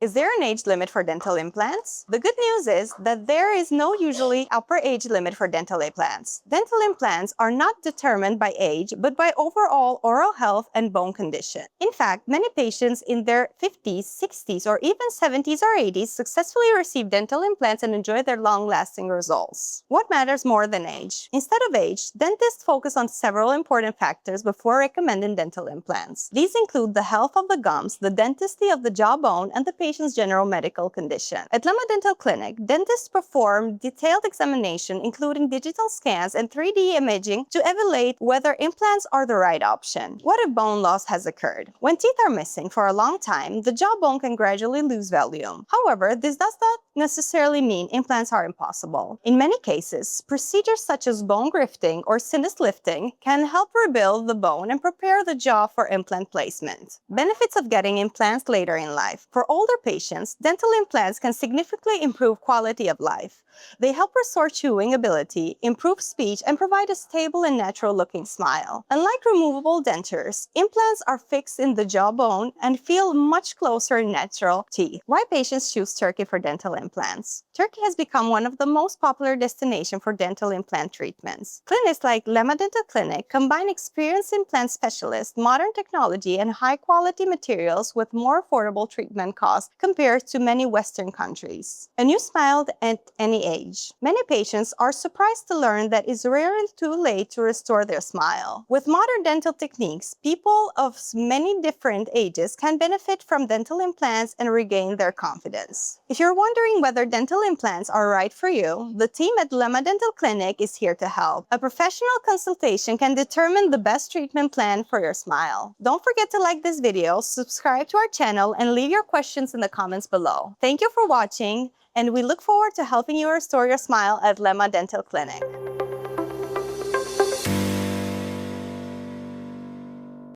Is there an age limit for dental implants? The good news is that there is no usually upper age limit for dental implants. Dental implants are not determined by age, but by overall oral health and bone condition. In fact, many patients in their 50s, 60s, or even 70s or 80s successfully receive dental implants and enjoy their long-lasting results. What matters more than age? Instead of age, dentists focus on several important factors before recommending dental implants. These include the health of the gums, the dentistry of the jawbone, and the patient's general medical condition. At Lema Dental Clinic, dentists perform detailed examination including digital scans and 3D imaging to evaluate whether implants are the right option. What if bone loss has occurred? When teeth are missing for a long time, the jawbone can gradually lose volume. However, this does not necessarily mean implants are impossible. In many cases, procedures such as bone grafting or sinus lifting can help rebuild the bone and prepare the jaw for implant placement. Benefits of getting implants later in life. For older patients, dental implants can significantly improve quality of life. They help restore chewing ability, improve speech, and provide a stable and natural-looking smile. Unlike removable dentures, implants are fixed in the jawbone and feel much closer to natural teeth. Why patients choose Turkey for dental implants? Turkey has become one of the most popular destinations for dental implant treatments. Clinics like Lema Dental Clinic combine experienced implant specialists, modern technology, and high-quality materials with more affordable treatment costs compared to many Western countries. A new smile at any age. Many patients are surprised to learn that it's rarely too late to restore their smile. With modern dental techniques, people of many different ages can benefit from dental implants and regain their confidence. If you're wondering whether dental implants are right for you, the team at Lema Dental Clinic is here to help. A professional consultation can determine the best treatment plan for your smile. Don't forget to like this video, subscribe to our channel, and leave your questions in the comments below. Thank you for watching, and we look forward to helping you restore your smile at Lema Dental Clinic.